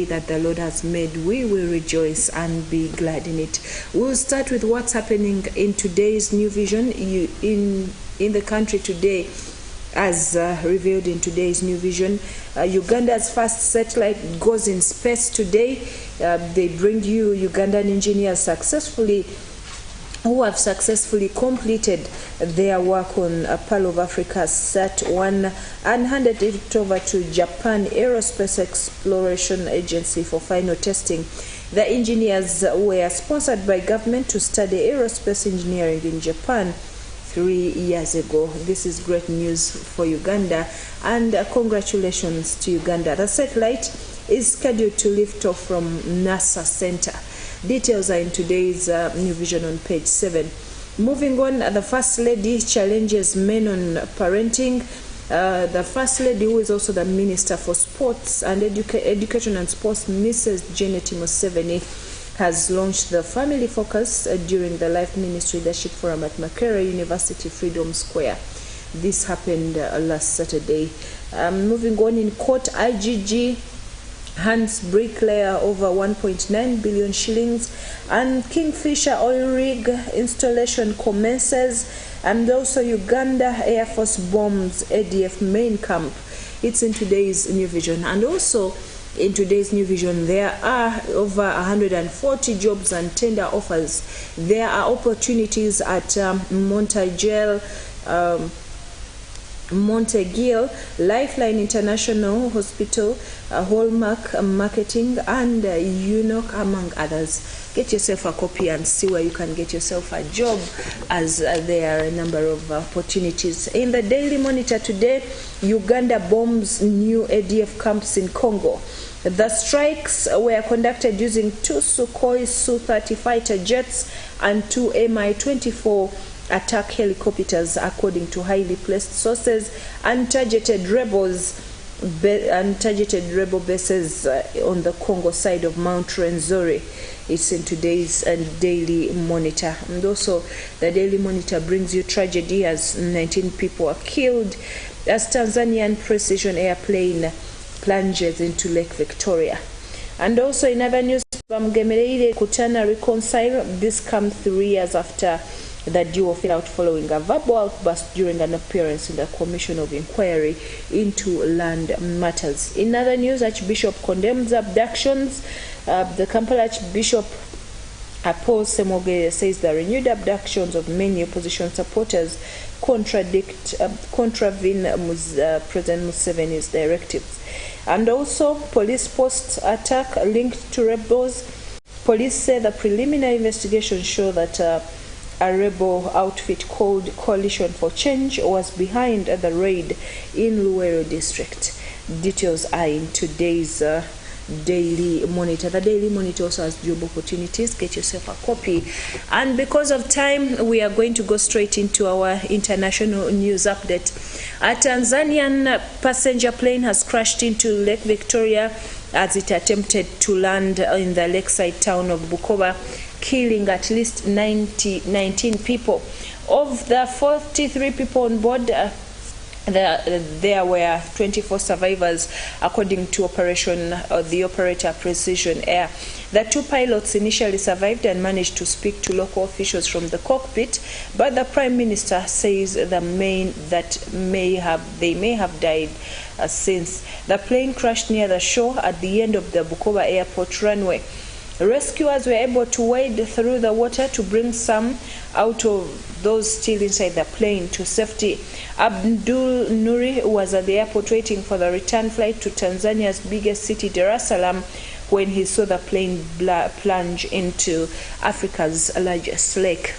that the Lord has made. We will rejoice and be glad in it. We'll start with what's happening in today's New Vision in the country today. As revealed in today's New Vision, Uganda's first satellite goes in space today. They bring you Ugandan engineers who have successfully completed their work on Pearl of Africa's Sat-1 and handed it over to Japan Aerospace Exploration Agency for final testing. The engineers were sponsored by government to study aerospace engineering in Japan 3 years ago. This is great news for Uganda, and congratulations to Uganda. The satellite is scheduled to lift off from NASA Center. Details are in today's New Vision on page 7. Moving on, the First Lady challenges men on parenting. The First Lady, who is also the Minister for Sports and Education and Sports, Mrs. Janet Museveni, has launched the Family Focus during the Life Ministry Leadership Forum at Makerere University Freedom Square. This happened last Saturday. Moving on, in court, IGG hands bricklayer over 1.9 billion shillings, and Kingfisher oil rig installation commences, and also Uganda Air Force bombs ADF main camp. It's in today's New Vision. And also in today's New Vision, there are over 140 jobs and tender offers. There are opportunities at Montegiel, Lifeline International Hospital, Hallmark Marketing, and UNOC, among others. Get yourself a copy and see where you can get yourself a job, as there are a number of opportunities. In the Daily Monitor today, Uganda bombs new ADF camps in Congo. The strikes were conducted using 2 Sukhoi Su-30 fighter jets and 2 Mi-24 attack helicopters, according to highly placed sources, and targeted rebel bases on the Congo side of Mount Rwenzori. It's in today's Daily Monitor. And also, the Daily Monitor brings you tragedy as 19 people are killed as Tanzanian precision airplane plunges into Lake Victoria. And also in other news, Bamgemereire Kutana reconcile. This comes 3 years after the duo fell out following a verbal outburst during an appearance in the Commission of Inquiry into Land Matters. In other news, Archbishop condemns abductions. The Kampala Archbishop Paul Semogere says the renewed abductions of many opposition supporters contravene President Museveni's directives. And also, police post attack linked to rebels. Police say the preliminary investigation show that a rebel outfit called Coalition for Change was behind the raid in Luwero district. Details are in today's Daily Monitor. The Daily Monitor also has job opportunities. Get yourself a copy. And because of time, we are going to go straight into our international news update. A Tanzanian passenger plane has crashed into Lake Victoria as it attempted to land in the lakeside town of Bukoba, killing at least 19 people. Of the 43 people on board, there were 24 survivors, according to the operator Precision Air. The 2 pilots initially survived and managed to speak to local officials from the cockpit, but the Prime Minister says they may have died since. The plane crashed near the shore at the end of the Bukoba Airport runway. Rescuers were able to wade through the water to bring some out of those still inside the plane to safety. Abdul Nuri was at the airport waiting for the return flight to Tanzania's biggest city, Dar es Salaam, when he saw the plane plunge into Africa's largest lake.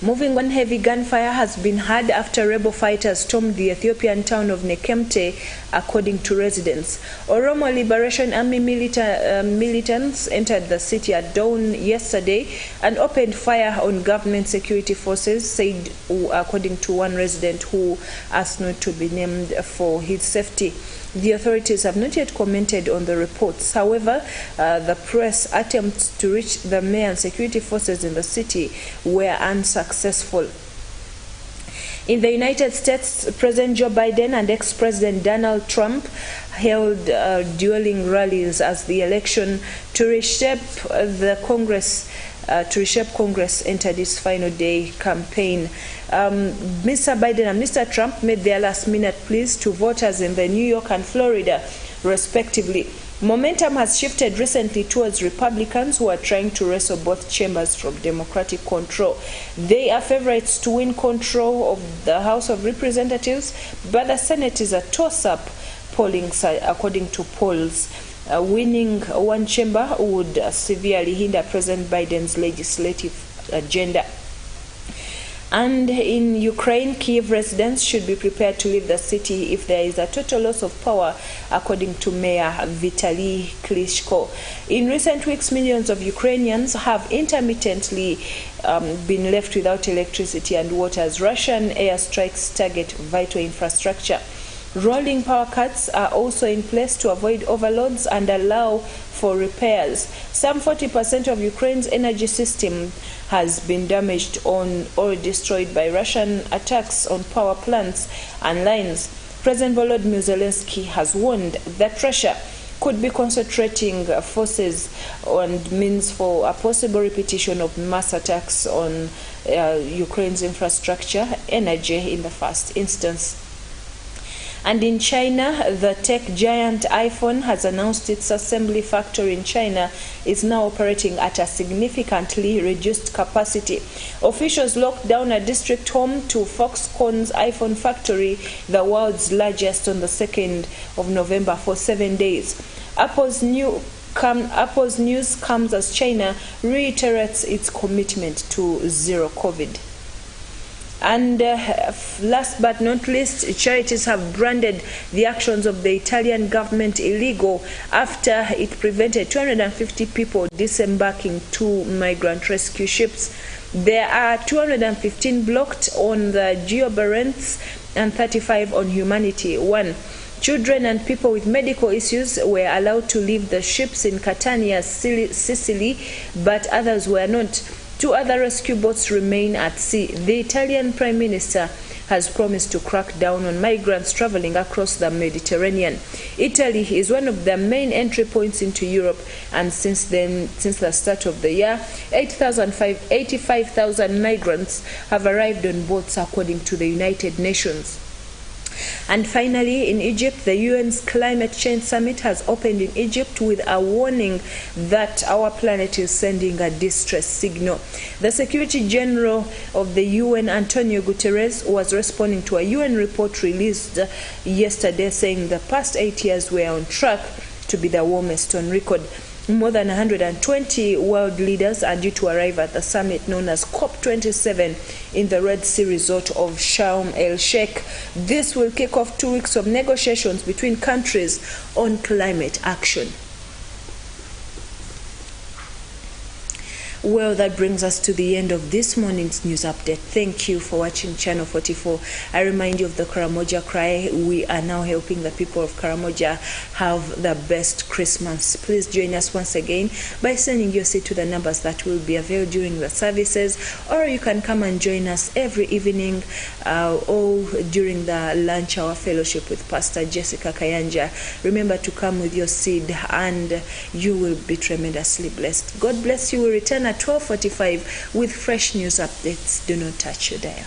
Moving on, heavy gunfire has been heard after rebel fighters stormed the Ethiopian town of Nekemte, according to residents. Oromo Liberation Army militants entered the city at dawn yesterday and opened fire on government security forces, said according to one resident who asked not to be named for his safety. The authorities have not yet commented on the reports. However, the press attempts to reach the mayor and security forces in the city were unsuccessful. In the United States, President Joe Biden and ex-President Donald Trump held dueling rallies as the election to reshape Congress entered its final day campaign. Mr. Biden and Mr. Trump made their last-minute pleas to voters in the New York and Florida, respectively. Momentum has shifted recently towards Republicans, who are trying to wrestle both chambers from Democratic control. They are favorites to win control of the House of Representatives, but the Senate is a toss-up, according to polls. Winning one chamber would severely hinder President Biden's legislative agenda. And in Ukraine, Kyiv residents should be prepared to leave the city if there is a total loss of power, according to Mayor Vitaly Klitschko. In recent weeks, millions of Ukrainians have intermittently been left without electricity and water as Russian airstrikes target vital infrastructure. Rolling power cuts are also in place to avoid overloads and allow for repairs. Some 40% of Ukraine's energy system has been damaged or destroyed by Russian attacks on power plants and lines. President Volodymyr Zelensky has warned that Russia could be concentrating forces and means for a possible repetition of mass attacks on Ukraine's infrastructure, energy in the first instance. And in China, the tech giant iPhone has announced its assembly factory in China is now operating at a significantly reduced capacity. Officials locked down a district home to Foxconn's iPhone factory, the world's largest, on the 2nd of November for 7 days. Apple's news comes as China reiterates its commitment to zero COVID. And last but not least, charities have branded the actions of the Italian government illegal after it prevented 250 people disembarking 2 migrant rescue ships. There are 215 blocked on the Geo Barents and 35 on Humanity 1. Children and people with medical issues were allowed to leave the ships in Catania, Sicily, but others were not. 2 other rescue boats remain at sea. The Italian Prime Minister has promised to crack down on migrants traveling across the Mediterranean. Italy is one of the main entry points into Europe, and since the start of the year, 85,000 migrants have arrived on boats, according to the United Nations. And finally, in Egypt, the UN's Climate Change Summit has opened in Egypt with a warning that our planet is sending a distress signal. The Secretary General of the UN, Antonio Guterres, was responding to a UN report released yesterday saying the past 8 years were on track to be the warmest on record. More than 120 world leaders are due to arrive at the summit known as COP27 in the Red Sea resort of Sharm el-Sheikh. This will kick off 2 weeks of negotiations between countries on climate action. Well, that brings us to the end of this morning's news update. Thank you for watching Channel 44. I remind you of the Karamoja Cry. We are now helping the people of Karamoja have the best Christmas. Please join us once again by sending your seed to the numbers that will be available during the services, or you can come and join us every evening or during the lunch hour fellowship with Pastor Jessica Kayanja. Remember to come with your seed and you will be tremendously blessed. God bless you. We return at 12:45 with fresh news updates. Do not touch your dial.